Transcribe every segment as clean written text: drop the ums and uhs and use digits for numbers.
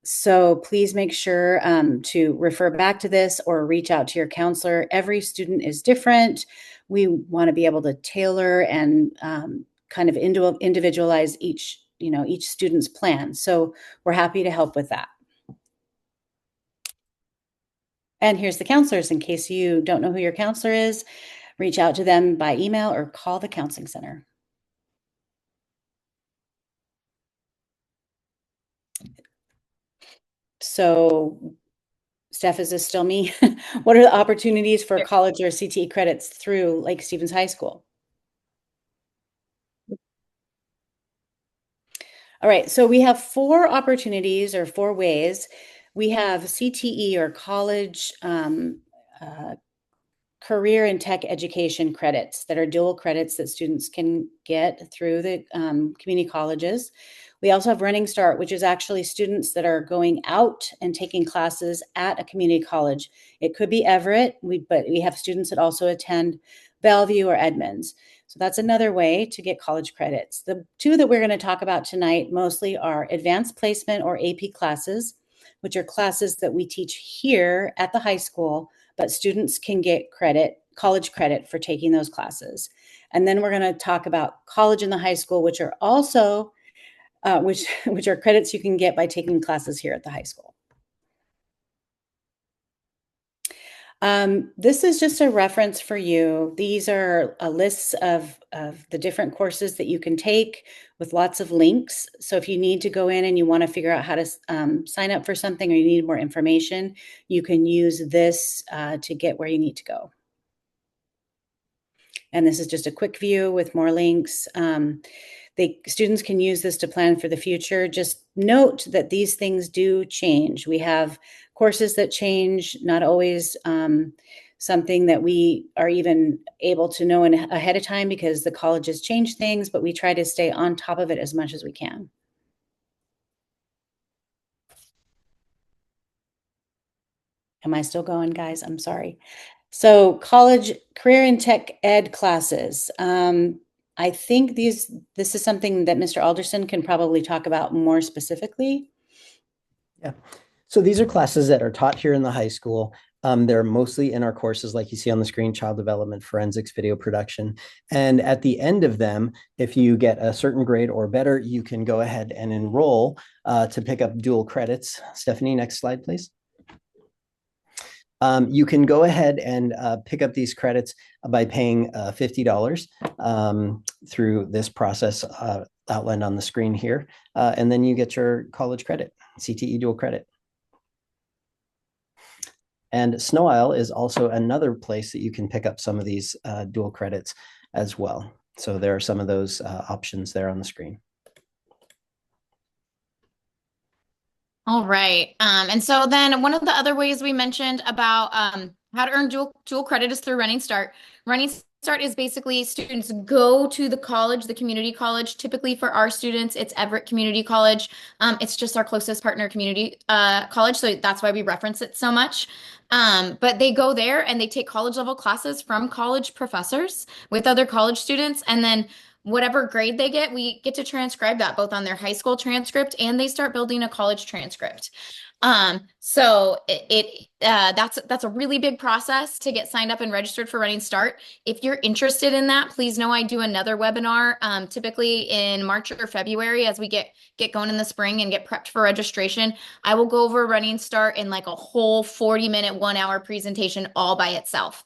So please make sure to refer back to this or reach out to your counselor. Every student is different. We want to be able to tailor and kind of individualize each student's plan. So we're happy to help with that. And here's the counselors in case you don't know who your counselor is. Reach out to them by email or call the counseling center. So, Steph, is this still me? What are the opportunities for college or CTE credits through Lake Stevens High School? All right, so we have four opportunities or four ways. We have CTE or college uh, career and tech education credits that are dual credits that students can get through the community colleges. We also have Running Start, which is actually students that are going out and taking classes at a community college. It could be Everett, but we have students that also attend Bellevue or Edmonds. So that's another way to get college credits. The two that we're going to talk about tonight mostly are advanced placement or AP classes, which are classes that we teach here at the high school, but students can get college credit for taking those classes. And then we're going to talk about college and the high school, which are also which are credits you can get by taking classes here at the high school. This is just a reference for you. These are a list of the different courses that you can take with lots of links. So if you need to go in and you want to figure out how to sign up for something or you need more information, you can use this to get where you need to go. And this is just a quick view with more links. Students can use this to plan for the future. Just note that these things do change. We have courses that change, not always something that we are even able to know ahead of time because the colleges change things, but we try to stay on top of it as much as we can. Am I still going, guys? I'm sorry. So college career and tech ed classes. I think this is something that Mr. Alderson can probably talk about more specifically. Yeah. So these are classes that are taught here in the high school. They're mostly in our courses, like you see on the screen, child development, forensics, video production. And at the end of them, if you get a certain grade or better, you can go ahead and enroll to pick up dual credits. Stephanie, next slide, please. You can go ahead and pick up these credits by paying $50 through this process outlined on the screen here. And then you get your college credit, CTE dual credit. And Snow Isle is also another place that you can pick up some of these dual credits as well. So there are some of those options there on the screen. All right. And so then one of the other ways we mentioned about how to earn dual credit is through Running Start. Running Start is basically students go to the college, the community college. Typically for our students, it's Everett Community College. It's just our closest partner community college, so that's why we reference it so much. But they go there and they take college level classes from college professors with other college students, and then whatever grade they get, we get to transcribe that both on their high school transcript and they start building a college transcript. So that's a really big process to get signed up and registered for Running Start. If you're interested in that, please know I do another webinar, typically in March or February as we get going in the spring and get prepped for registration. I will go over Running Start in like a whole 40-minute, 1-hour presentation all by itself.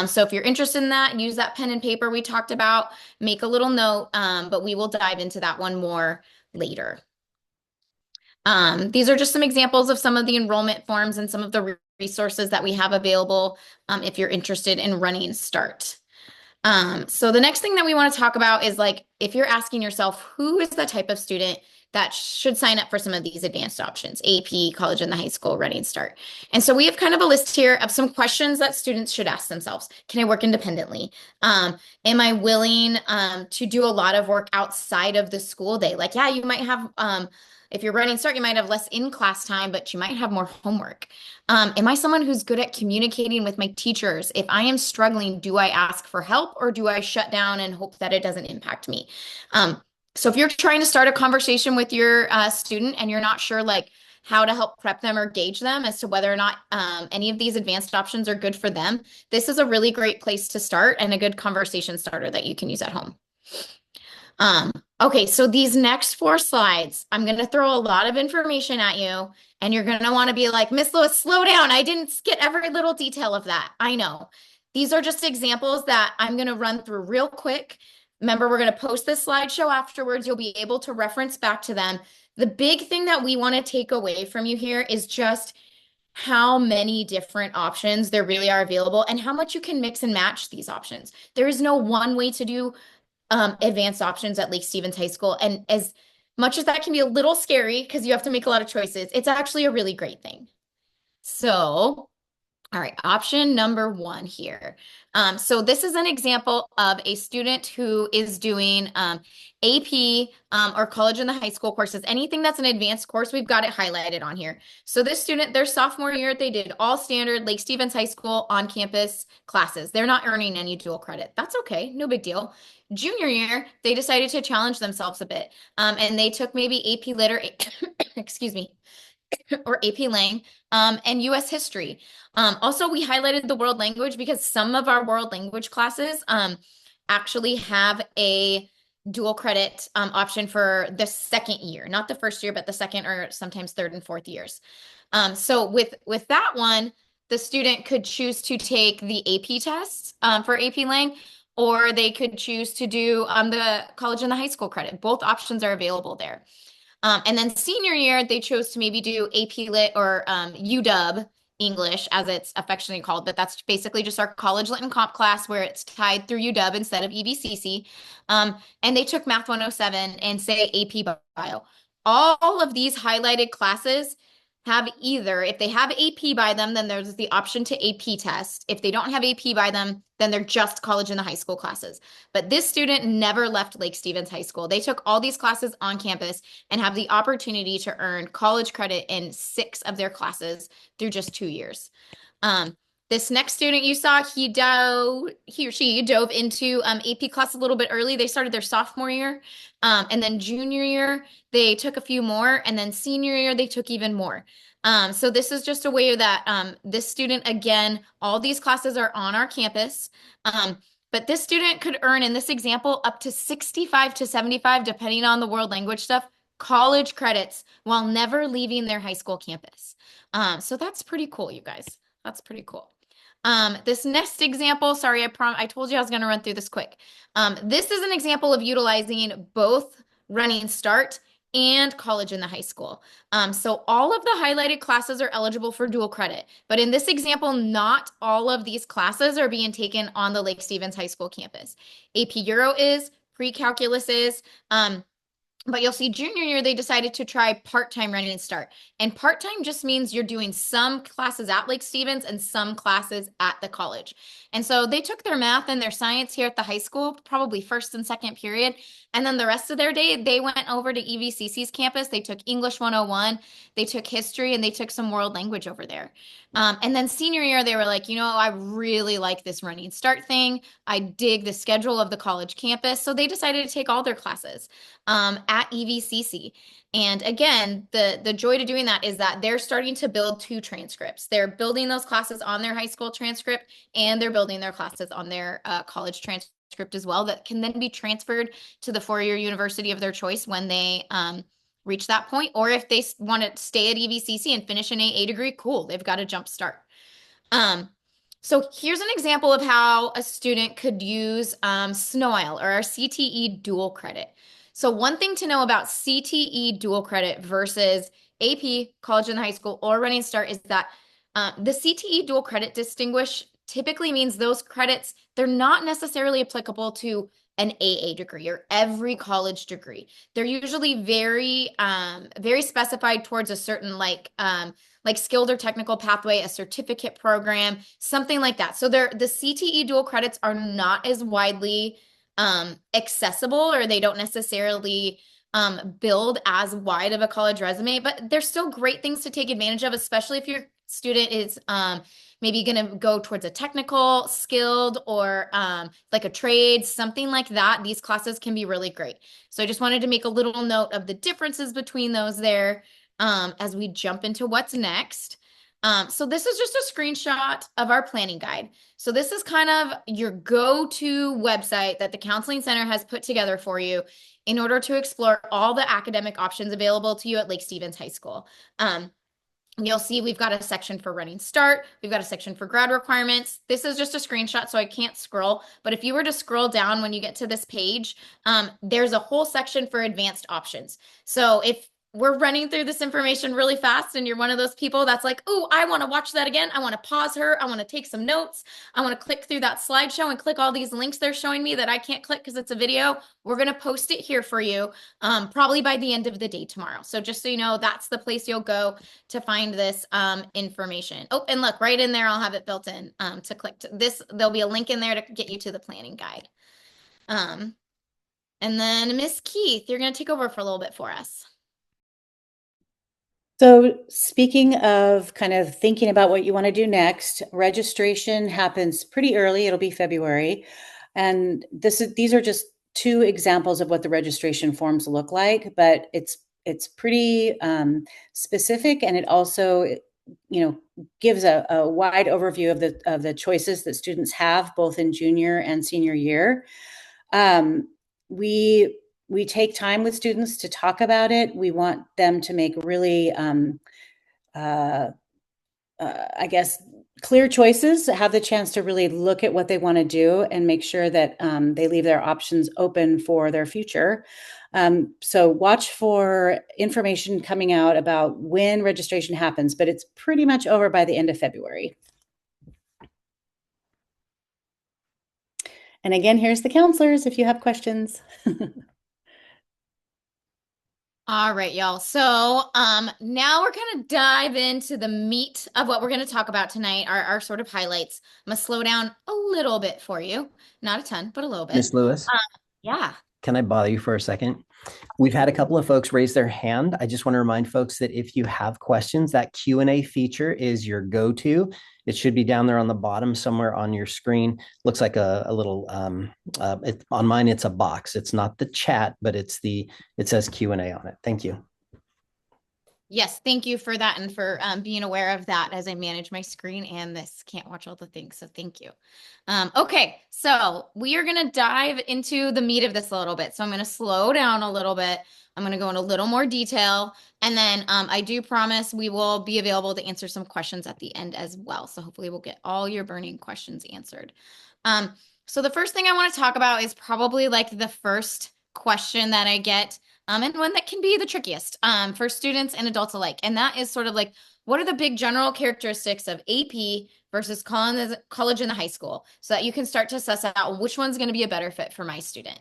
So if you're interested in that, use that pen and paper we talked about, make a little note, but we will dive into that one more later. These are just some examples of some of the enrollment forms and some of the resources that we have available if you're interested in Running Start. So the next thing that we want to talk about is like, if you're asking yourself, who is the type of student that should sign up for some of these advanced options, AP, college and the high school, Running Start. And so we have kind of a list here of some questions that students should ask themselves. Can I work independently? Am I willing to do a lot of work outside of the school day? Like, yeah, you might have, if you're Running Start, you might have less in-class time, but you might have more homework. Am I someone who's good at communicating with my teachers? If I am struggling, do I ask for help or do I shut down and hope that it doesn't impact me? So if you're trying to start a conversation with your student and you're not sure, like, how to help prep them or gauge them as to whether or not any of these advanced options are good for them, this is a really great place to start and a good conversation starter that you can use at home. Okay, so these next 4 slides, I'm going to throw a lot of information at you, and you're going to want to be like, Miss Lewis, slow down. I didn't get every little detail of that. I know. These are just examples that I'm going to run through real quick. Remember, we're going to post this slideshow afterwards. You'll be able to reference back to them. The big thing that we want to take away from you here is just how many different options there really are available and how much you can mix and match these options. There is no one way to do advanced options at Lake Stevens High School. And as much as that can be a little scary because you have to make a lot of choices, it's actually a really great thing. So, all right, option number 1 here. So this is an example of a student who is doing AP or college in the high school courses. Anything that's an advanced course, we've got it highlighted on here. So this student, their sophomore year, they did all standard Lake Stevens High School on-campus classes. They're not earning any dual credit. That's okay, no big deal. Junior year, they decided to challenge themselves a bit, and they took maybe AP Lit or, excuse me, or AP Lang, and US history. Also, we highlighted the world language because some of our world language classes actually have a dual credit option for the second year, not the first year, but the second or sometimes third and fourth years. So with that one, the student could choose to take the AP test for AP Lang, or they could choose to do the college and the high school credit. Both options are available there. And then senior year, they chose to maybe do AP Lit or UW English, as it's affectionately called, but that's basically just our college lit and comp class where it's tied through UW instead of EVCC. And they took Math 107 and say AP Bio. All of these highlighted classes have either, if they have AP by them, then there's the option to AP test. If they don't have AP by them, then they're just college and the high school classes. But this student never left Lake Stevens High School. They took all these classes on campus and have the opportunity to earn college credit in 6 of their classes through just 2 years. This next student you saw, he or she dove into AP class a little bit early. They started their sophomore year, and then junior year, they took a few more, and then senior year, they took even more. So this is just a way that this student, again, all these classes are on our campus, but this student could earn, in this example, up to 65 to 75, depending on the world language stuff, college credits while never leaving their high school campus. So that's pretty cool, you guys. That's pretty cool. This next example, sorry, I told you I was going to run through this quick. This is an example of utilizing both Running Start and college in the high school. So all of the highlighted classes are eligible for dual credit, but in this example, not all of these classes are being taken on the Lake Stevens High School campus. AP Euro is, pre-calculus is, but you'll see junior year, they decided to try part-time Running Start. And part-time just means you're doing some classes at Lake Stevens and some classes at the college. And so they took their math and their science here at the high school, probably first and second period. And then the rest of their day, they went over to EVCC's campus. They took English 101, they took history, and they took some world language over there. And then senior year, they were like, you know, I really like this Running Start thing. I dig the schedule of the college campus. So they decided to take all their classes at EVCC. And again, the joy to doing that is that they're starting to build 2 transcripts. They're building those classes on their high school transcript, and they're building their classes on their college transcript as well that can then be transferred to the 4-year university of their choice when they reach that point. Or if they want to stay at EVCC and finish an AA degree, cool, they've got a jump start. So here's an example of how a student could use SNOIL or our CTE dual credit. So one thing to know about CTE dual credit versus AP, college and high school, or Running Start is that the CTE dual credit distinguish typically means those credits, they're not necessarily applicable to an AA degree or every college degree. They're usually very specified towards a certain like skilled or technical pathway, a certificate program, something like that. So the CTE dual credits are not as widely accessible, or they don't necessarily build as wide of a college resume, but they're still great things to take advantage of, especially if your student is maybe going to go towards a technical, skilled, or like a trade, something like that. These classes can be really great. So I just wanted to make a little note of the differences between those there. as we jump into what's next. So this is just a screenshot of our planning guide. So this is kind of your go-to website that the Counseling Center has put together for you in order to explore all the academic options available to you at Lake Stevens High School. You'll see we've got a section for Running Start. We've got a section for grad requirements. This is just a screenshot, so I can't scroll. But if you were to scroll down when you get to this page, there's a whole section for advanced options. So if we're running through this information really fast and you're one of those people that's like, oh, I want to watch that again. I want to pause her. I want to take some notes. I want to click through that slideshow and click all these links they're showing me that I can't click because it's a video. We're going to post it here for you probably by the end of the day tomorrow. So just so you know, that's the place you'll go to find this information. Oh, and look, right in there, I'll have it built in to click to this. There'll be a link in there to get you to the planning guide. And then Miss Keith, you're going to take over for a little bit for us. So speaking of kind of thinking about what you want to do next, registration happens pretty early. It'll be February. And these are just two examples of what the registration forms look like, but it's pretty specific, and it also, gives a wide overview of the choices that students have both in junior and senior year. We take time with students to talk about it. We want them to make really, I guess, clear choices, have the chance to really look at what they want to do and make sure that they leave their options open for their future. So watch for information coming out about when registration happens, but it's pretty much over by the end of February. And again, here's the counselors if you have questions. All right, y'all. So now we're going to dive into the meat of what we're going to talk about tonight, our sort of highlights. I'm going to slow down a little bit for you. Not a ton, but a little bit. Miss Lewis, Yeah. can I bother you for a second? We've had a couple of folks raise their hand. I just want to remind folks that if you have questions, that Q&A feature is your go-to. It should be down there on the bottom somewhere on your screen. Looks like a little, on mine, it's a box. It's not the chat, but it says Q&A on it. Thank you. Yes, thank you for that and for being aware of that as I manage my screen and this can't watch all the things. So thank you. Okay, so we are going to dive into the meat of this a little bit. So I'm going to slow down a little bit. I'm going to go in a little more detail. And then I do promise we will be available to answer some questions at the end as well. So hopefully we'll get all your burning questions answered. So the first thing I want to talk about is probably like the first question that I get. And one that can be the trickiest for students and adults alike. And that is sort of like, what are the big general characteristics of AP versus college and the high school, so that you can start to suss out which one's going to be a better fit for my student.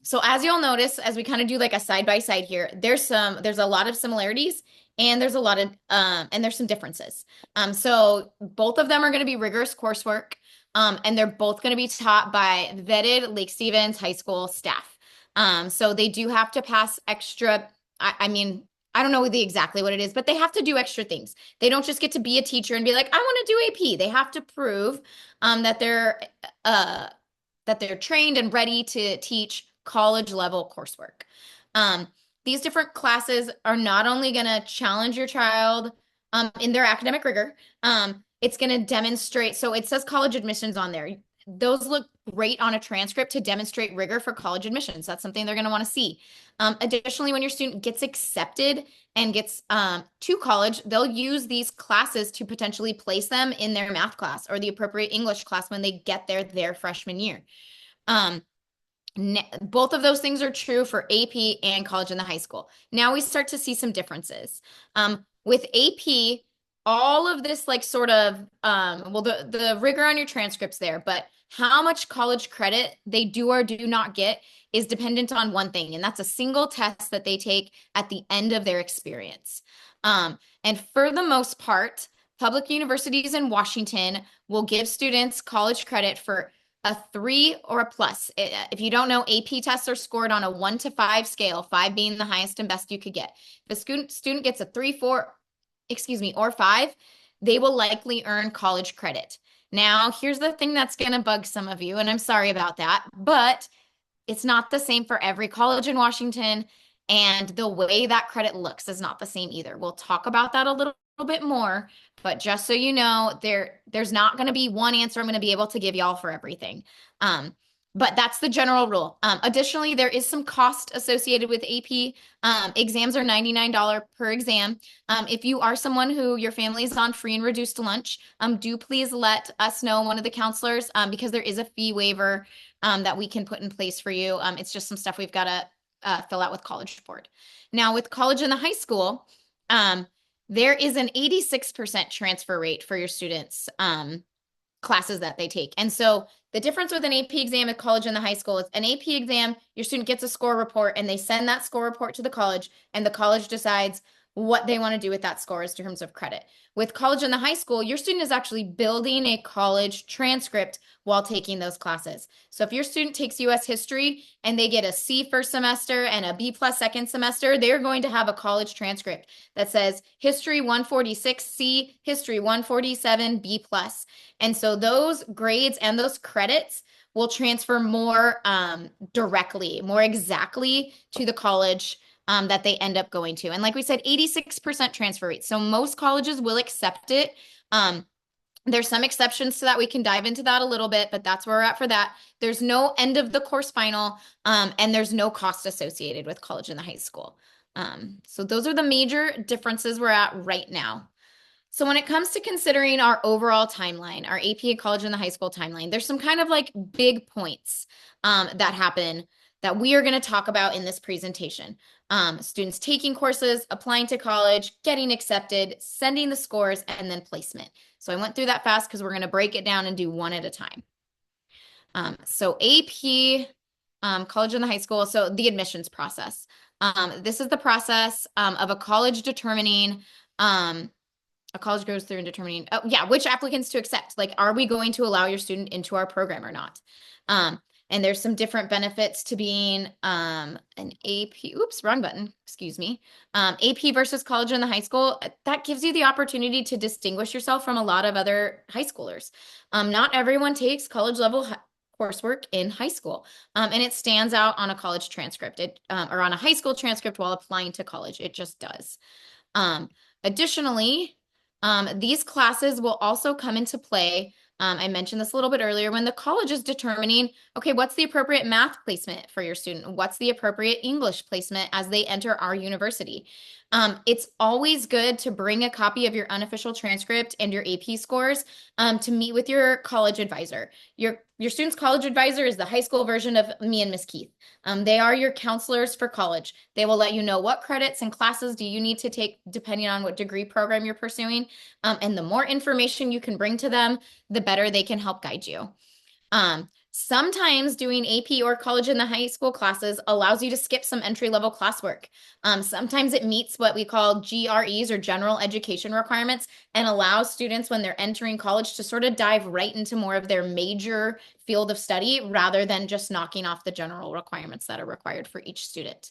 So as you'll notice, as we kind of do like a side by side here, there's a lot of similarities and there's a lot of, and there's some differences. So both of them are going to be rigorous coursework, and they're both going to be taught by vetted Lake Stevens High School staff. So they do have to pass extra, I mean, I don't know exactly what it is, but they have to do extra things. They don't just get to be a teacher and be like, I want to do AP. They have to prove that they're trained and ready to teach college level coursework. These different classes are not only going to challenge your child in their academic rigor, it's going to demonstrate. So it says college admissions on there. Those look great on a transcript to demonstrate rigor for college admissions. That's something they're going to want to see. Additionally, when your student gets accepted and gets to college, they'll use these classes to potentially place them in their math class or the appropriate English class when they get there their freshman year. Both of those things are true for AP and college and the high school. Now we start to see some differences. With AP, all of this like sort of, the rigor on your transcripts there, but how much college credit they do or do not get is dependent on one thing, and that's a single test that they take at the end of their experience. And for the most part, public universities in Washington will give students college credit for a 3 or a plus. If you don't know, AP tests are scored on a 1 to 5 scale, 5 being the highest and best you could get. If a student gets a 3, 4, or 5, they will likely earn college credit. Now, here's the thing that's going to bug some of you, and I'm sorry about that, but it's not the same for every college in Washington, And the way that credit looks is not the same either. We'll talk about that a little bit more, but just so you know, there's not going to be one answer I'm going to be able to give y'all for everything. But that's the general rule. Additionally, there is some cost associated with AP. Exams are $99 per exam. If you are someone who your family is on free and reduced lunch, do please let us know, one of the counselors, because there is a fee waiver that we can put in place for you. It's just some stuff we've got to fill out with College Board. Now, with college and the high school, there is an 86% transfer rate for your students' classes that they take. And so the difference with an AP exam at college and the high school is an AP exam, your student gets a score report and they send that score report to the college, and the college decides what they want to do with that score in terms of credit. With college and the high school, your student is actually building a college transcript while taking those classes. So if your student takes US history and they get a C first semester and a B+ second semester, they're going to have a college transcript that says history 146 C, history 147 B+. And so those grades and those credits will transfer more directly, more exactly to the college that they end up going to. And like we said, 86% transfer rate. So most colleges will accept it. There's some exceptions to that. We can dive into that a little bit, but that's where we're at for that. There's no end of the course final, and there's no cost associated with college and the high school. So those are the major differences we're at right now. So when it comes to considering our overall timeline, our AP college and the high school timeline, there's some kind of like big points that happen that we are going to talk about in this presentation. Students taking courses, applying to college, getting accepted, sending the scores, and then placement. So I went through that fast because we're going to break it down and do one at a time. So AP, college and the high school, so the admissions process. This is the process of a college determining a college goes through and determining, which applicants to accept. Like, are we going to allow your student into our program or not? And there's some different benefits to being an AP, oops, wrong button, excuse me. AP versus college and the high school, that gives you the opportunity to distinguish yourself from a lot of other high schoolers. Not everyone takes college level coursework in high school, and it stands out on a college transcript or on a high school transcript while applying to college. It just does. Additionally, these classes will also come into play. I mentioned this a little bit earlier when the college is determining, okay, what's the appropriate math placement for your student? What's the appropriate English placement as they enter our university? It's always good to bring a copy of your unofficial transcript and your AP scores to meet with your college advisor. Your student's college advisor is the high school version of me and Miss Keith. They are your counselors for college. They will let you know what credits and classes do you need to take depending on what degree program you're pursuing. And the more information you can bring to them, the better they can help guide you. Sometimes doing AP or college and the high school classes allows you to skip some entry-level classwork. Sometimes it meets what we call GREs or general education requirements and allows students when they're entering college to sort of dive right into more of their major field of study rather than just knocking off the general requirements that are required for each student.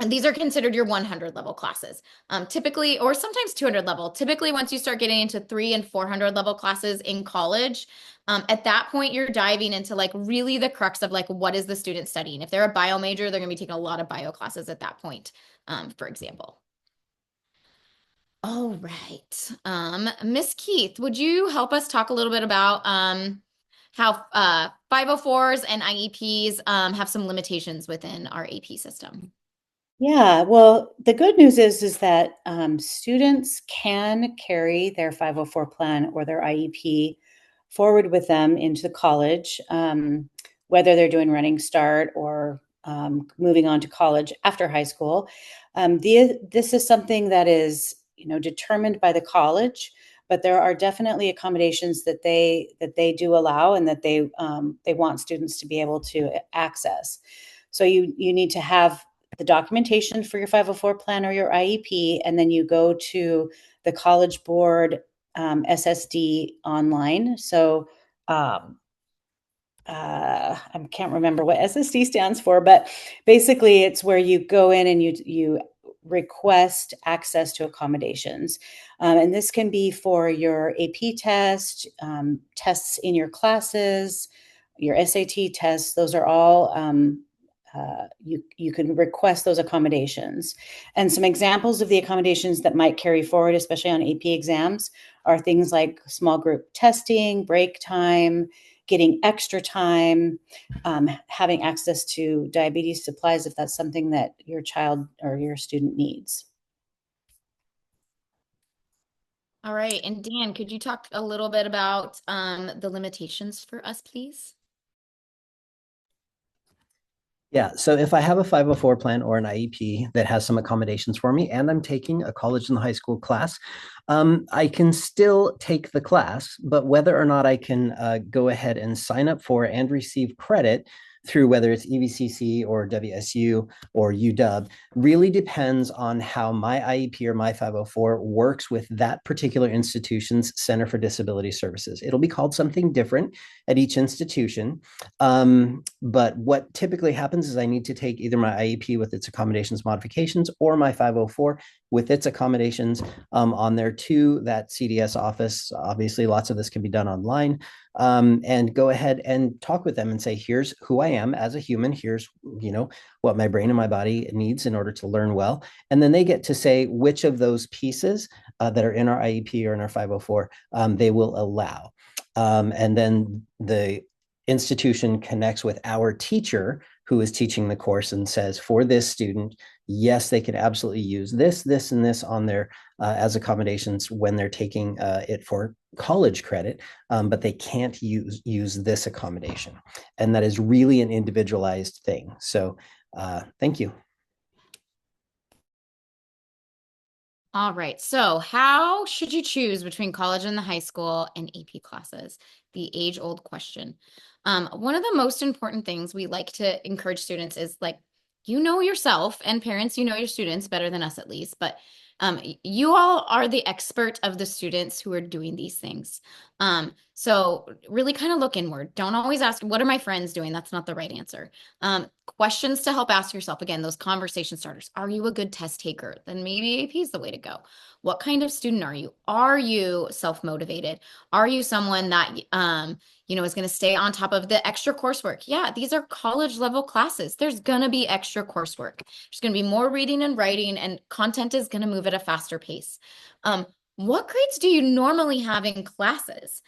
And these are considered your 100 level classes, typically, or sometimes 200 level. Typically, once you start getting into 300 and 400 level classes in college, at that point, you're diving into like really the crux of like, what is the student studying? If they're a bio major, they're going to be taking a lot of bio classes at that point, for example. All right. Miss Keith, would you help us talk a little bit about how 504s and IEPs have some limitations within our AP system? Yeah, well, the good news is that students can carry their 504 plan or their IEP forward with them into college, whether they're doing Running Start or moving on to college after high school. This is something that is, determined by the college, but there are definitely accommodations that they do allow and that they want students to be able to access. So you need to have the documentation for your 504 plan or your IEP, and then you go to the College Board SSD online. So I can't remember what SSD stands for, but basically it's where you go in and you request access to accommodations. And this can be for your AP test, tests in your classes, your SAT tests. Those are all you can request those accommodations. And some examples of the accommodations that might carry forward, especially on AP exams, are things like small group testing, break time, getting extra time, having access to diabetes supplies if that's something that your child or your student needs. All right. And Dan, could you talk a little bit about the limitations for us, please? Yeah, so if I have a 504 plan or an IEP that has some accommodations for me and I'm taking a college and high school class, I can still take the class, but whether or not I can go ahead and sign up for and receive credit through whether it's EVCC or WSU or UW really depends on how my IEP or my 504 works with that particular institution's Center for Disability Services. It'll be called something different at each institution. But what typically happens is I need to take either my IEP with its accommodations modifications or my 504 with its accommodations on there to that CDS office. Obviously, lots of this can be done online. And go ahead and talk with them and say, here's who I am as a human. Here's, what my brain and my body needs in order to learn well. And then they get to say which of those pieces that are in our IEP or in our 504 they will allow. And then the institution connects with our teacher who is teaching the course and says, for this student, yes, they can absolutely use this, this, and this on their as accommodations when they're taking it for college credit, but they can't use this accommodation. And that is really an individualized thing. So thank you. All right. So how should you choose between college and the high school and AP classes? The age-old question. One of the most important things we like to encourage students is like, you know yourself, and parents, you know your students better than us at least, but you all are the expert of the students who are doing these things. So really kind of look inward. Don't always ask, what are my friends doing? That's not the right answer. Questions to help ask yourself, again, those conversation starters. Are you a good test taker? Then maybe AP is the way to go. What kind of student are you? Are you self-motivated? Are you someone that is going to stay on top of the extra coursework? Yeah, these are college level classes. There's going to be extra coursework. There's going to be more reading and writing, and content is going to move at a faster pace. What grades do you normally have in classes?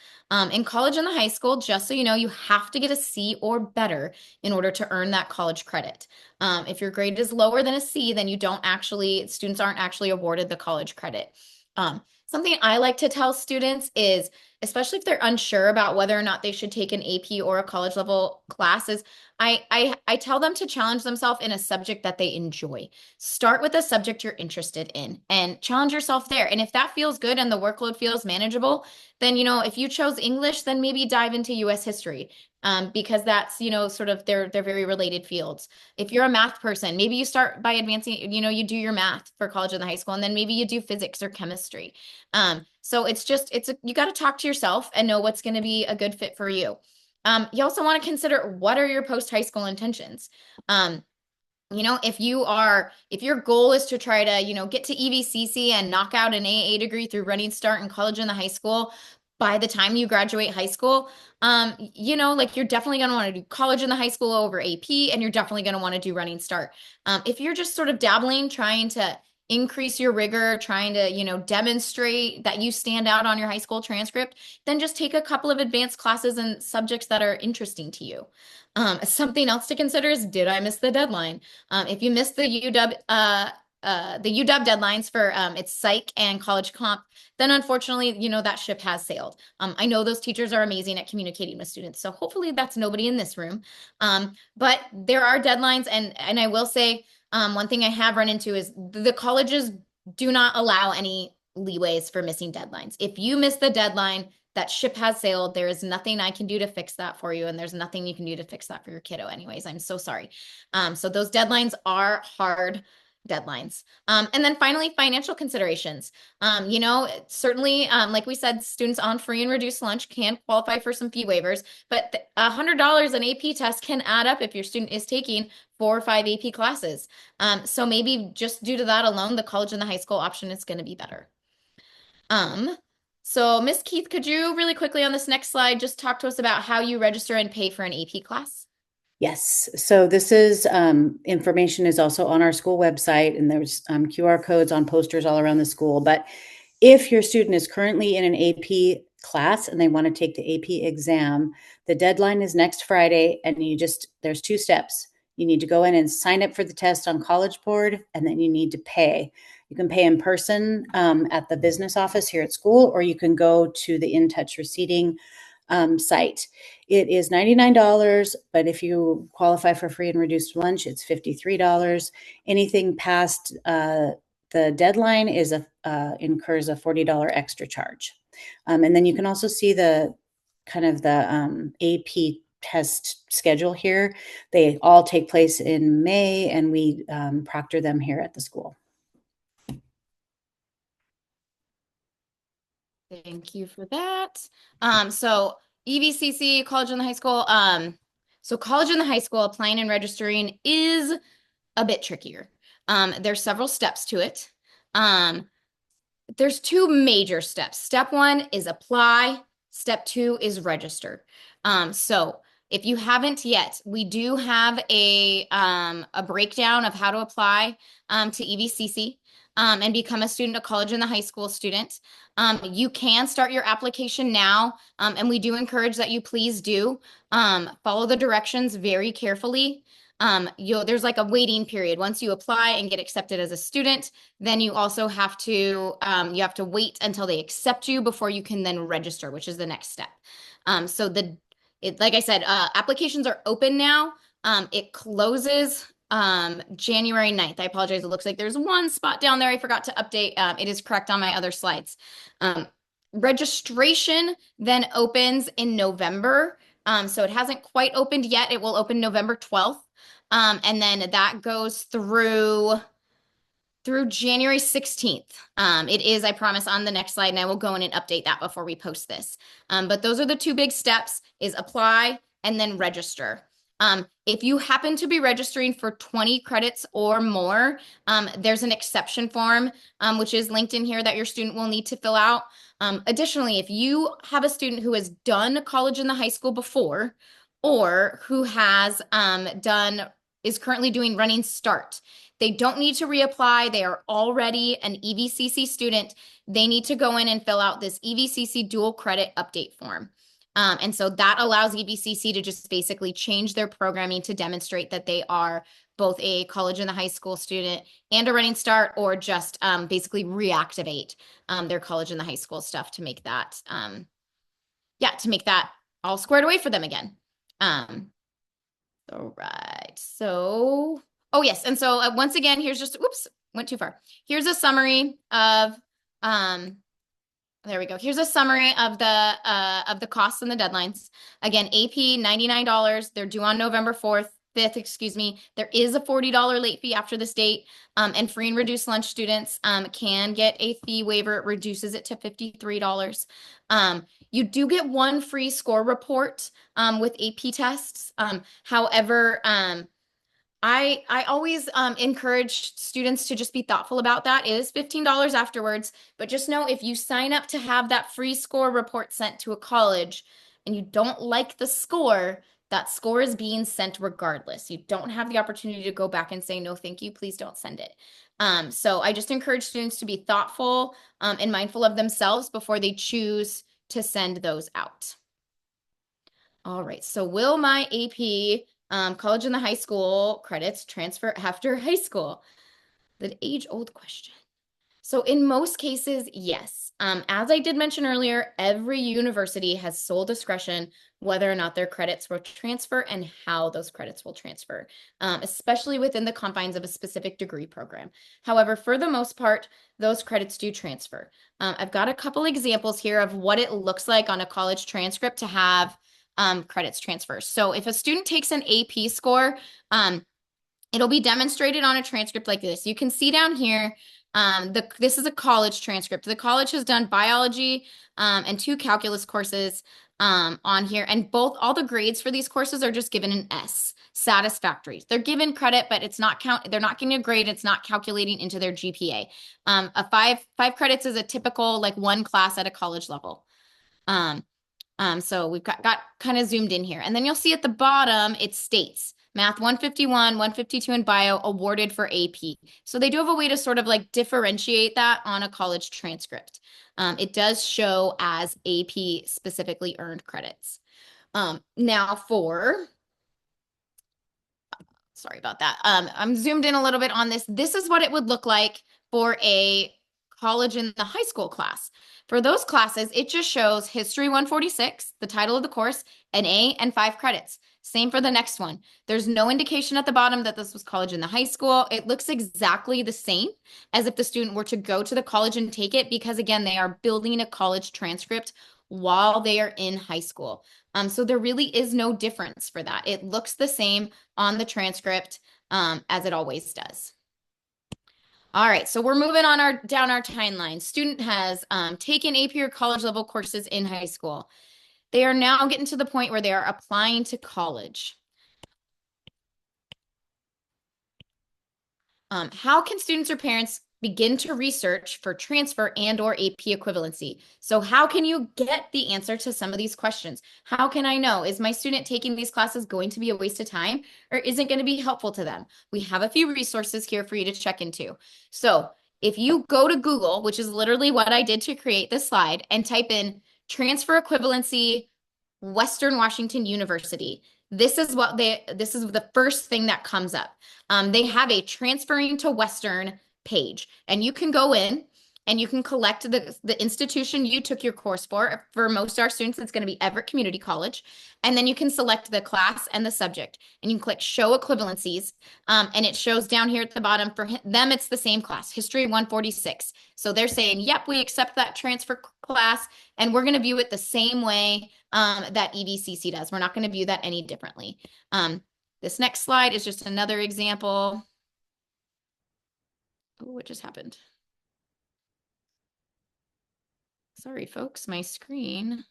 In college and the high school, just so you know, you have to get a C or better in order to earn that college credit. If your grade is lower than a C, then students aren't actually awarded the college credit. Something I like to tell students is, especially if they're unsure about whether or not they should take an AP or a college level class, is I tell them to challenge themselves in a subject that they enjoy. Start with a subject you're interested in and challenge yourself there. And if that feels good and the workload feels manageable, then, if you chose English, then maybe dive into US history. Because that's, sort of they're very related fields. If you're a math person, maybe you start by advancing, you do your math for college and the high school, and then maybe you do physics or chemistry. So you got to talk to yourself and know what's going to be a good fit for you. You also want to consider, what are your post-high school intentions? If your goal is to try to, get to EVCC and knock out an AA degree through Running Start in college and the high school, by the time you graduate high school, you're definitely going to want to do college in the high school over AP, and you're definitely going to want to do Running Start. If you're just sort of dabbling, trying to increase your rigor, trying to, demonstrate that you stand out on your high school transcript, then just take a couple of advanced classes in subjects that are interesting to you. Something else to consider is, did I miss the deadline? If you missed the UW deadlines for its psych and college comp, then unfortunately, that ship has sailed. I know those teachers are amazing at communicating with students, so hopefully that's nobody in this room. But there are deadlines, and I will say, one thing I have run into is the colleges do not allow any leeways for missing deadlines. If you miss the deadline, that ship has sailed. There is nothing I can do to fix that for you, and there's nothing you can do to fix that for your kiddo anyways. I'm so sorry. So those deadlines are hard deadlines. And then finally, financial considerations. Certainly, like we said, students on free and reduced lunch can qualify for some fee waivers, but $100 an AP test can add up if your student is taking 4 or 5 AP classes. So maybe just due to that alone, the college and the high school option is going to be better. So Miss Keith, could you really quickly on this next slide just talk to us about how you register and pay for an AP class? Yes. So this is information is also on our school website, and there's QR codes on posters all around the school. But if your student is currently in an AP class and they want to take the AP exam, the deadline is next Friday, and there's two steps. You need to go in and sign up for the test on College Board, and then you need to pay. You can pay in person at the business office here at school, or you can go to the In Touch Receipting site. It is $99, but if you qualify for free and reduced lunch, it's $53. Anything past the deadline incurs a $40 extra charge. And then you can also see the kind of the AP test schedule here. They all take place in May, and we proctor them here at the school. Thank you for that. So EVCC, college and the high school. So college and the high school, applying and registering is a bit trickier. There's several steps to it. There's two major steps. Step one is apply. Step two is register. So if you haven't yet, we do have a breakdown of how to apply to EVCC and become a student, a college and the high school student. You can start your application now, and we do encourage that you please do follow the directions very carefully. There's like a waiting period. Once you apply and get accepted as a student, then you also have to wait until they accept you before you can then register, which is the next step. Like I said, applications are open now. It closes January 9th. I apologize. It looks like there's one spot down there I forgot to update. It is correct on my other slides. Registration then opens in November. So it hasn't quite opened yet. It will open November 12th. And then that goes through January 16th. It is, I promise, on the next slide, and I will go in and update that before we post this. But those are the two big steps, is apply and then register. If you happen to be registering for 20 credits or more, there's an exception form, which is linked in here that your student will need to fill out. Additionally, if you have a student who has done college in the high school before, or who is currently doing Running Start, they don't need to reapply. They are already an EVCC student. They need to go in and fill out this EVCC dual credit update form. And so that allows EVCC to just basically change their programming to demonstrate that they are both a college and the high school student and a Running Start, or just basically reactivate their college and the high school stuff to make that, all squared away for them again. All right. So, oh yes. And so once again, here's just, oops, went too far. Here's a summary of, there we go. Here's a summary of the costs and the deadlines. Again, AP, $99. They're due on November 5th, excuse me. There is a $40 late fee after this date. And free and reduced lunch students can get a fee waiver. It reduces it to $53. You do get one free score report with AP tests. However, I always encourage students to just be thoughtful about that. It is $15 afterwards, but just know if you sign up to have that free score report sent to a college and you don't like the score, that score is being sent regardless. You don't have the opportunity to go back and say, no, thank you, please don't send it. So I just encourage students to be thoughtful and mindful of themselves before they choose to send those out. All right, so will my AP college and the high school credits transfer after high school? The age-old question. So in most cases, yes. As I did mention earlier, every university has sole discretion whether or not their credits will transfer and how those credits will transfer, especially within the confines of a specific degree program. However, for the most part, those credits do transfer. I've got a couple examples here of what it looks like on a college transcript to have credits transfer. So if a student takes an AP score, it'll be demonstrated on a transcript like this. You can see down here, this is a college transcript. The college has done biology and 2 calculus courses on here, and all the grades for these courses are just given an S, satisfactory. They're given credit, but they're not getting a grade. It's not calculating into their GPA. A five credits is a typical like one class at a college level. So we've got kind of zoomed in here. And then you'll see at the bottom, it states Math 151, 152, and Bio awarded for AP. So they do have a way to sort of like differentiate that on a college transcript. It does show as AP specifically earned credits. Now sorry about that. I'm zoomed in a little bit on this. This is what it would look like for a college and the high school class. For those classes, it just shows History 146, the title of the course, an A and 5 credits. Same for the next one. There's no indication at the bottom that this was college and the high school. It looks exactly the same as if the student were to go to the college and take it because, again, they are building a college transcript while they are in high school. So there really is no difference for that. It looks the same on the transcript as it always does. All right, so we're moving on down our timeline. Student has taken AP or college level courses in high school. They are now getting to the point where they are applying to college. How can students or parents begin to research for transfer and or AP equivalency? So how can you get the answer to some of these questions? How can I know, is my student taking these classes going to be a waste of time or is it going to be helpful to them? We have a few resources here for you to check into. So if you go to Google, which is literally what I did to create this slide, and type in transfer equivalency, Western Washington University, this is the first thing that comes up. They have a transferring to Western page, and you can go in and you can collect the institution you took your course for. For most of our students, it's going to be Everett Community College. And then you can select the class and the subject, and you can click show equivalencies. And it shows down here at the bottom for them, it's the same class, History 146. So they're saying, yep, we accept that transfer class, and we're going to view it the same way that EVCC does. We're not going to view that any differently. This next slide is just another example. Oh, what just happened? Sorry, folks, my screen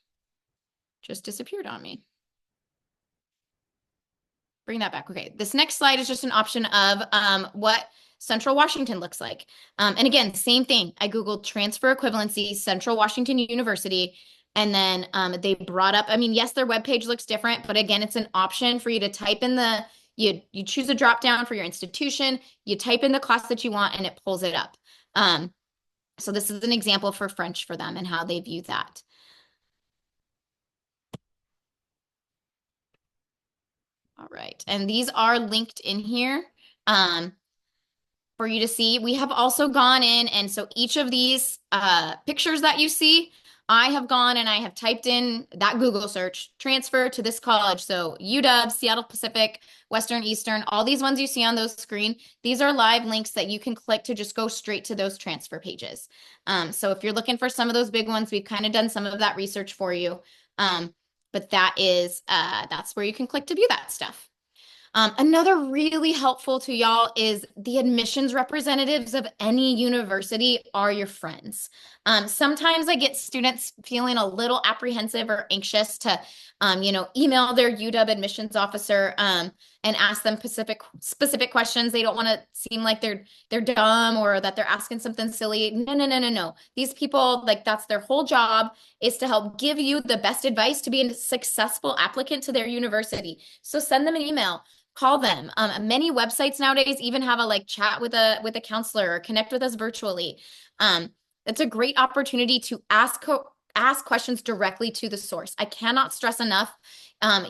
just disappeared on me. Bring that back. Okay, this next slide is just an option of what Central Washington looks like. And again, same thing. I Googled transfer equivalency, Central Washington University, and then they brought up, I mean, yes, their webpage looks different, but again, it's an option for you to type in you choose a drop down for your institution, you type in the class that you want, and it pulls it up. So this is an example for French for them and how they view that. All right, and these are linked in here for you to see. We have also gone in, and so each of these pictures that you see, I have gone and I have typed in that Google search, transfer to this college. So UW, Seattle Pacific, Western Eastern, all these ones you see on those screen, these are live links that you can click to just go straight to those transfer pages. So if you're looking for some of those big ones, we've kind of done some of that research for you. But that's where you can click to view that stuff. Another really helpful to y'all is the admissions representatives of any university are your friends. Sometimes I get students feeling a little apprehensive or anxious to, email their UW admissions officer and ask them specific questions. They don't want to seem like they're dumb or that they're asking something silly. No. These people, like, that's their whole job, is to help give you the best advice to be a successful applicant to their university. So send them an email. Call them. Many websites nowadays even have a chat with a counselor or connect with us virtually. It's a great opportunity to ask questions directly to the source. I cannot stress enough.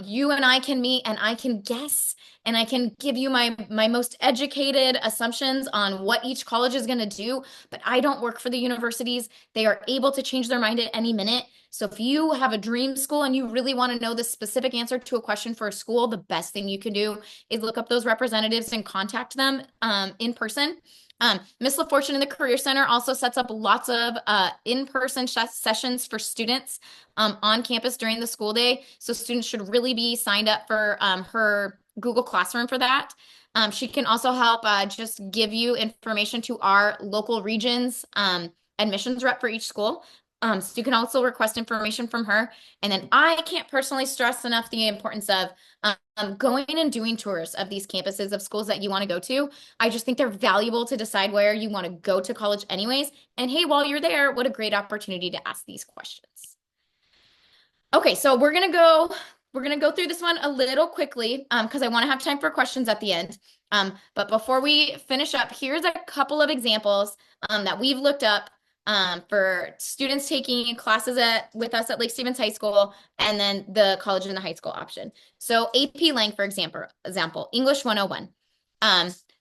You and I can meet and I can guess and I can give you my most educated assumptions on what each college is going to do, but I don't work for the universities. They are able to change their mind at any minute. So if you have a dream school and you really want to know the specific answer to a question for a school, the best thing you can do is look up those representatives and contact them in person. Miss LaFortune in the Career Center also sets up lots of in-person sessions for students on campus during the school day. So students should really be signed up for her Google Classroom for that. She can also help just give you information to our local regions admissions rep for each school. So you can also request information from her. And then I can't personally stress enough the importance of going and doing tours of these campuses of schools that you want to go to. I just think they're valuable to decide where you want to go to college anyways. And hey, while you're there, what a great opportunity to ask these questions. Okay, so we're gonna go through this one a little quickly because I want to have time for questions at the end. But before we finish up, here's a couple of examples that we've looked up for students taking classes with us at Lake Stevens High School and then the college and the high school option. So AP Lang, for example, English 101.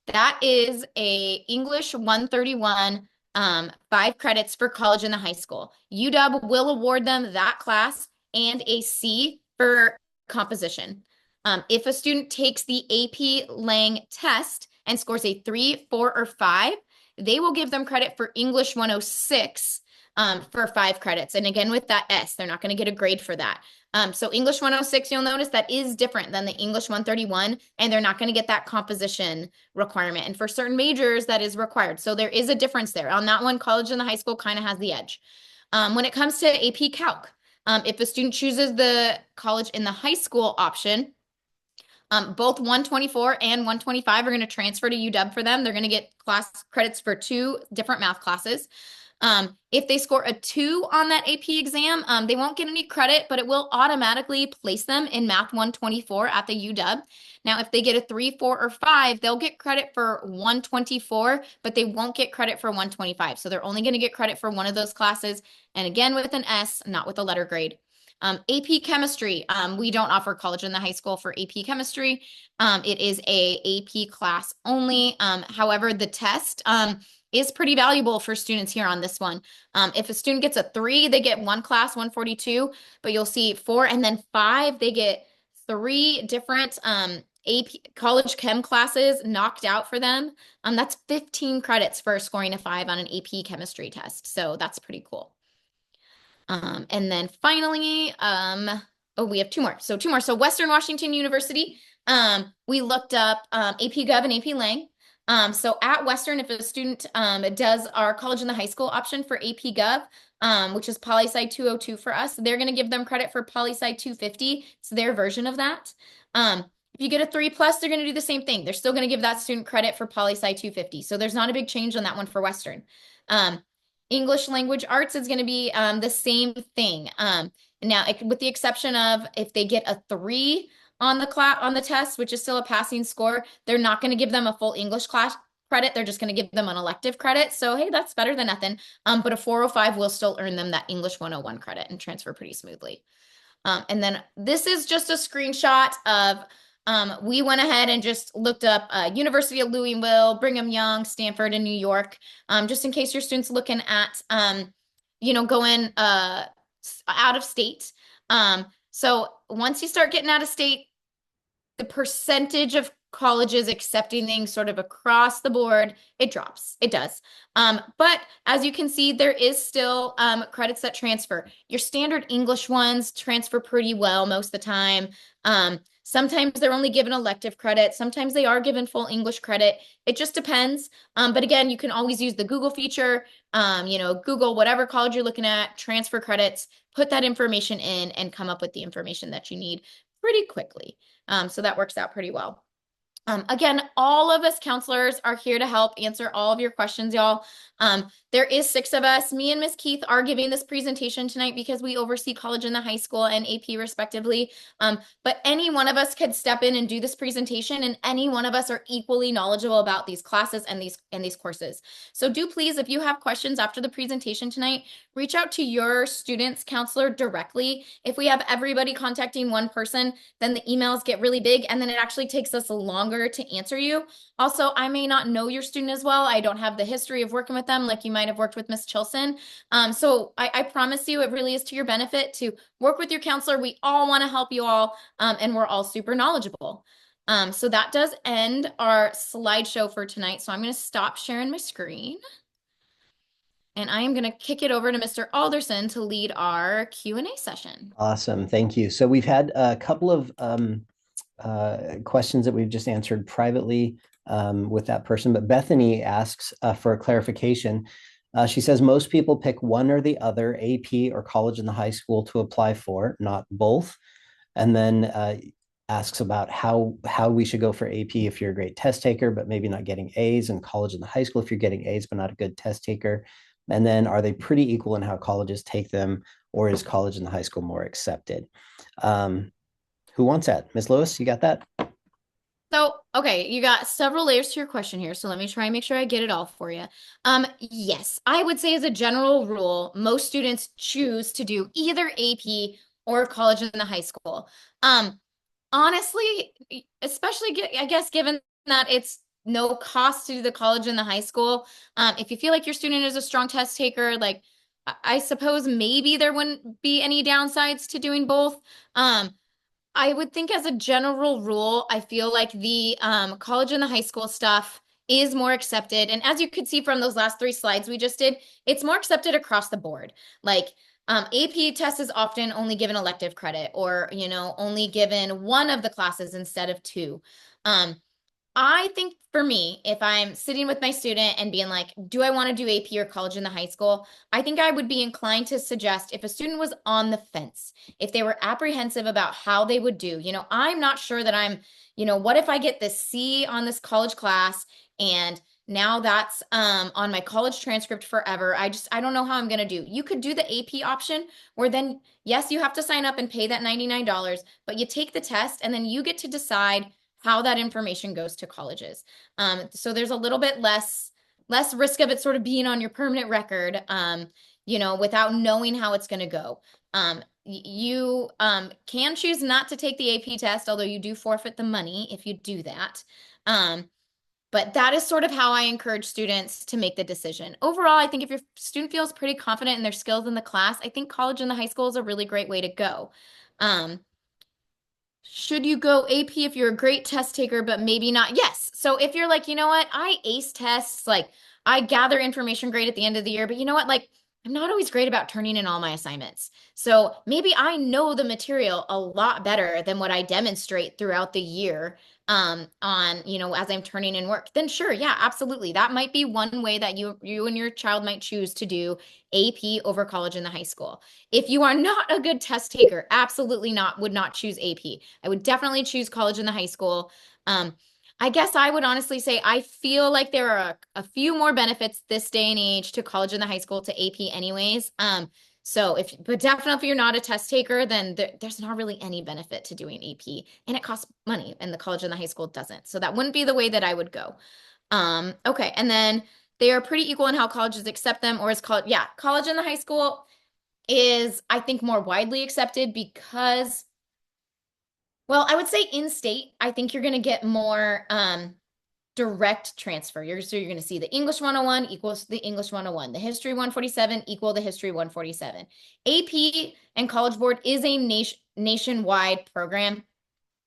That is a English 131, 5 credits for college and the high school. UW will award them that class and a C for composition. If a student takes the AP Lang test and scores a 3, 4, or 5, they will give them credit for English 106 for 5 credits. And again, with that S, they're not going to get a grade for that. So English 106, you'll notice that is different than the English 131, and they're not going to get that composition requirement. And for certain majors, that is required. So there is a difference there. On that one, college and the high school kind of has the edge. When it comes to AP Calc, if a student chooses the college in the high school option, both 124 and 125 are going to transfer to UW for them. They're going to get class credits for 2 different math classes. If they score a 2 on that AP exam, they won't get any credit, but it will automatically place them in Math 124 at the UW. Now, if they get a 3, 4, or 5, they'll get credit for 124, but they won't get credit for 125. So they're only going to get credit for one of those classes. And again, with an S, not with a letter grade. AP Chemistry, we don't offer college in the high school for AP Chemistry. It is a AP class only. However, the test is pretty valuable for students here on this one. If a student gets a 3, they get one class, 142, but you'll see 4 and then 5, they get 3 different AP college chem classes knocked out for them. That's 15 credits for scoring a 5 on an AP chemistry test. So that's pretty cool. And then finally, we have 2 more. So 2 more. So Western Washington University, we looked up AP Gov and AP Lang. So at Western, if a student does our college and the high school option for AP Gov, which is Poli-Sci 202 for us, they're going to give them credit for Poli-Sci 250. It's their version of that. If you get a 3+, they're going to do the same thing. They're still going to give that student credit for Poli-Sci 250. So there's not a big change on that one for Western. English language arts is going to be the same thing. Now, with the exception of if they get a 3 on the test, which is still a passing score, they're not going to give them a full English class credit. They're just going to give them an elective credit. So, hey, that's better than nothing. But a 405 will still earn them that English 101 credit and transfer pretty smoothly. And then this is just a screenshot of we went ahead and just looked up University of Louisville, Brigham Young, Stanford, and New York, just in case your students looking at, going out of state. So once you start getting out of state, the percentage of colleges accepting things sort of across the board, it drops. It does. But as you can see, there is still credits that transfer. Your standard English ones transfer pretty well most of the time. Sometimes they're only given elective credit. Sometimes they are given full English credit. It just depends. But again, you can always use the Google feature, Google whatever college you're looking at, transfer credits, put that information in and come up with the information that you need pretty quickly. So that works out pretty well. Again, all of us counselors are here to help answer all of your questions, y'all. There is 6 of us. Me and Miss Keith are giving this presentation tonight because we oversee college and the high school and AP respectively. But any one of us could step in and do this presentation, and any one of us are equally knowledgeable about these classes and these courses. So do please, if you have questions after the presentation tonight, reach out to your student's counselor directly. If we have everybody contacting one person, then the emails get really big, and then it actually takes us longer to answer you. Also, I may not know your student as well. I don't have the history of working with them like you might have worked with Miss Chilson. So I promise you it really is to your benefit to work with your counselor. We all want to help you all, and we're all super knowledgeable. So that does end our slideshow for tonight. So I'm going to stop sharing my screen. And I am going to kick it over to Mr. Alderson to lead our Q&A session. Awesome. Thank you. So we've had a couple of questions that we've just answered privately with that person, but Bethany asks for a clarification. She says most people pick one or the other, AP or college in the high school, to apply for, not both. And then asks about how we should go for AP if you're a great test taker, but maybe not getting A's, and college in the high school if you're getting A's, but not a good test taker. And then are they pretty equal in how colleges take them, or is college and the high school more accepted? Who wants that? Ms. Lewis, you got that? So, okay, you got several layers to your question here, so let me try and make sure I get it all for you. Yes, I would say as a general rule, most students choose to do either AP or college in the high school. Um, Honestly, especially I guess given that it's no cost to do the college and the high school, if you feel like your student is a strong test taker, like I suppose maybe there wouldn't be any downsides to doing both. I would think as a general rule, I feel like the college and the high school stuff is more accepted. And as you could see from those last three slides we just did, it's more accepted across the board. Like AP test is often only given elective credit or, only given one of the classes instead of two. Um, I think for me, if I'm sitting with my student and being like, do I want to do AP or college in the high school? I think I would be inclined to suggest if a student was on the fence, if they were apprehensive about how they would do, I'm not sure that what if I get this C on this college class and now that's on my college transcript forever. I don't know how I'm going to do. You could do the AP option where then, yes, you have to sign up and pay that $99, but you take the test and then you get to decide how that information goes to colleges. So there's a little bit less risk of it sort of being on your permanent record, without knowing how it's going to go. You can choose not to take the AP test, although you do forfeit the money if you do that. But that is sort of how I encourage students to make the decision. Overall, I think if your student feels pretty confident in their skills in the class, I think college and the high school is a really great way to go. Should you go AP if you're a great test taker, but maybe not? Yes. So if you're like, you know what, I ace tests, like I gather information great at the end of the year, but you know what, like I'm not always great about turning in all my assignments. So maybe I know the material a lot better than what I demonstrate throughout the year on, as I'm turning in work. Then sure, yeah, absolutely. That might be one way that you and your child might choose to do AP over college in the high school. If you are not a good test taker, absolutely not, would not choose AP. I would definitely choose college in the high school. I guess I would honestly say I feel like there are a few more benefits this day and age to college and the high school to AP anyways. But definitely if you're not a test taker, then there's not really any benefit to doing AP and it costs money and the college and the high school doesn't. So that wouldn't be the way that I would go. Okay. And then they are pretty equal in how colleges accept them or is college. Yeah. College and the high school is, I think, more widely accepted because, well, I would say in state, I think you're going to get more direct transfer. So you're going to see the English 101 equals the English 101, the History 147 equal the History 147. AP and College Board is a nationwide program.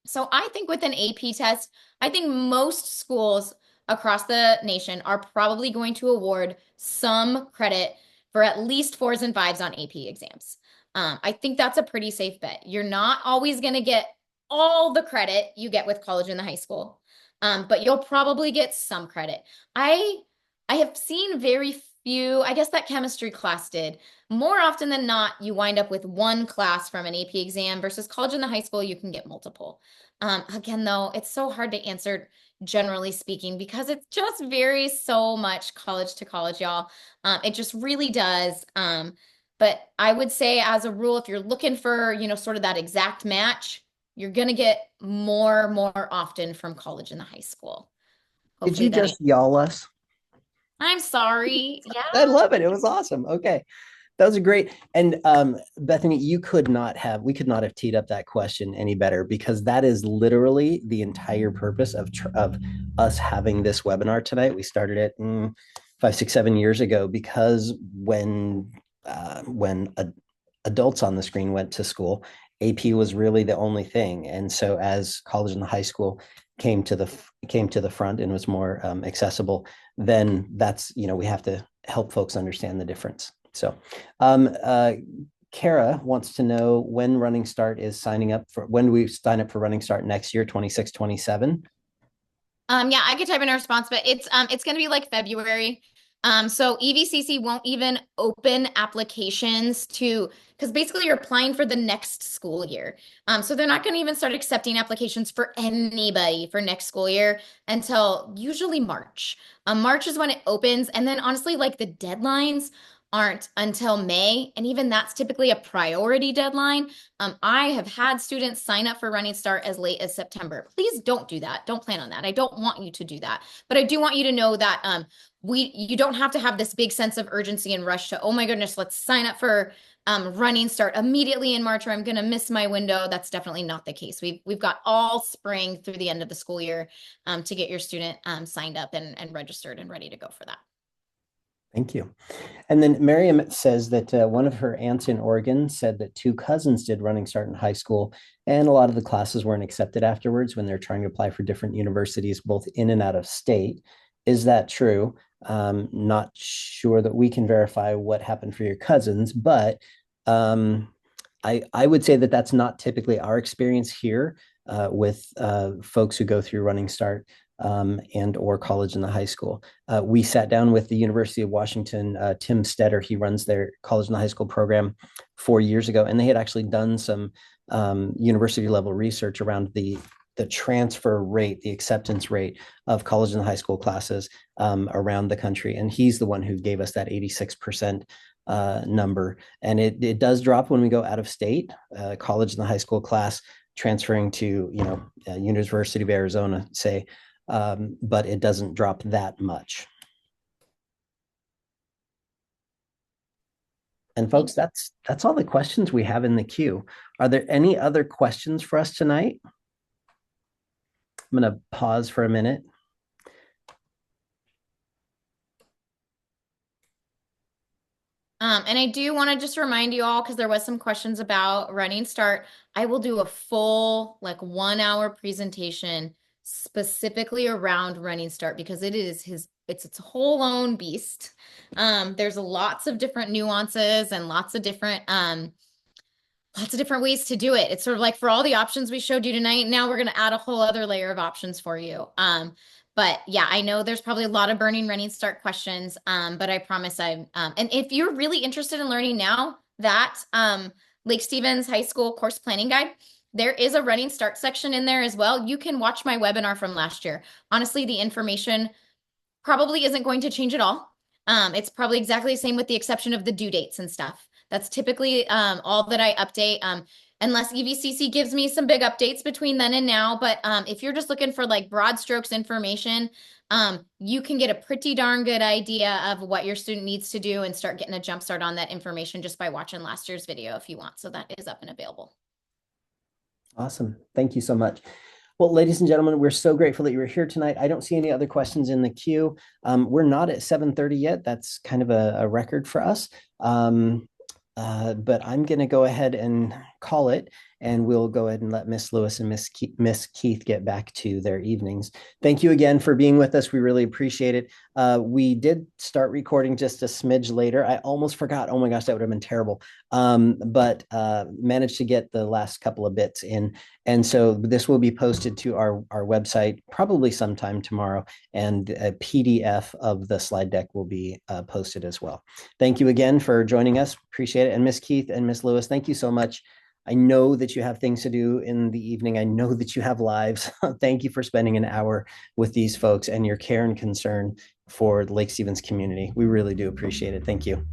So I think with an AP test, I think most schools across the nation are probably going to award some credit for at least fours and fives on AP exams. I think that's a pretty safe bet. You're not always going to get all the credit you get with college and the high school, but you'll probably get some credit. I have seen very few, I guess that chemistry class did. More often than not, you wind up with one class from an AP exam versus college and the high school, you can get multiple. Again, though, it's so hard to answer generally speaking because it just varies so much college to college, y'all. It just really does. But I would say as a rule, if you're looking for, sort of that exact match, you're going to get more often from college and the high school. Did Hopefully you that just y'all us? I'm sorry. I Yeah. love it. It was awesome. Okay. That was a great. And Bethany, we could not have teed up that question any better because that is literally the entire purpose of us having this webinar tonight. We started it 5, 6, 7 years ago because when adults on the screen went to school, AP was really the only thing. And so as college and high school came to the front and was more accessible, then that's, we have to help folks understand the difference. So Kara wants to know when Running Start is signing up for, when do we sign up for Running Start next year, 26, 27? Yeah, I could type in a response, but it's gonna be like February. So EVCC won't even open applications because basically you're applying for the next school year. So they're not gonna even start accepting applications for anybody for next school year until usually March. March is when it opens, and then honestly, like the deadlines aren't until May, and even that's typically a priority deadline. I have had students sign up for Running Start as late as September. Please don't do that. Don't plan on that. I don't want you to do that. But I do want you to know that you don't have to have this big sense of urgency and rush to, oh my goodness, let's sign up for Running Start immediately in March, or I'm going to miss my window. That's definitely not the case. We've got all spring through the end of the school year to get your student signed up and registered and ready to go for that. Thank you. And then Miriam says that one of her aunts in Oregon said that two cousins did Running Start in high school, and a lot of the classes weren't accepted afterwards when they're trying to apply for different universities, both in and out of state. Is that true? Not sure that we can verify what happened for your cousins, but I would say that that's not typically our experience here with folks who go through Running Start and or college in the high school. We sat down with the University of Washington, Tim Stetter, he runs their college and high school program 4 years ago, and they had actually done some university level research around the transfer rate, the acceptance rate of college and high school classes around the country. And he's the one who gave us that 86% number. And it does drop when we go out of state, college and the high school class transferring to, University of Arizona, say, but it doesn't drop that much. And folks, that's all the questions we have in the queue. Are there any other questions for us tonight? I'm going to pause for a minute. And I do want to just remind you all, because there was some questions about Running Start. I will do a full 1 hour presentation specifically around Running Start because it's its whole own beast. There's lots of different nuances and lots of different ways to do it. It's sort of like for all the options we showed you tonight, now we're going to add a whole other layer of options for you. But yeah, I know there's probably a lot of burning Running Start questions, but I promise and if you're really interested in learning now that Lake Stevens High School course planning guide, there is a Running Start section in there as well. You can watch my webinar from last year. Honestly, the information probably isn't going to change at all. It's probably exactly the same with the exception of the due dates and stuff. That's typically all that I update, unless EVCC gives me some big updates between then and now. But if you're just looking for broad strokes information, you can get a pretty darn good idea of what your student needs to do and start getting a jump start on that information just by watching last year's video if you want. So that is up and available. Awesome. Thank you so much. Well, ladies and gentlemen, we're so grateful that you were here tonight. I don't see any other questions in the queue. We're not at 7:30 yet. That's kind of a record for us. But I'm going to go ahead and call it, and we'll go ahead and let Miss Lewis and Miss Keith get back to their evenings. Thank you again for being with us. We really appreciate it. We did start recording just a smidge later. I almost forgot. Oh my gosh, that would have been terrible. But managed to get the last couple of bits in. And so this will be posted to our website probably sometime tomorrow, and a PDF of the slide deck will be posted as well. Thank you again for joining us. Appreciate it. And Miss Keith and Miss Lewis, thank you so much. I know that you have things to do in the evening. I know that you have lives. Thank you for spending an hour with these folks and your care and concern for the Lake Stevens community. We really do appreciate it. Thank you.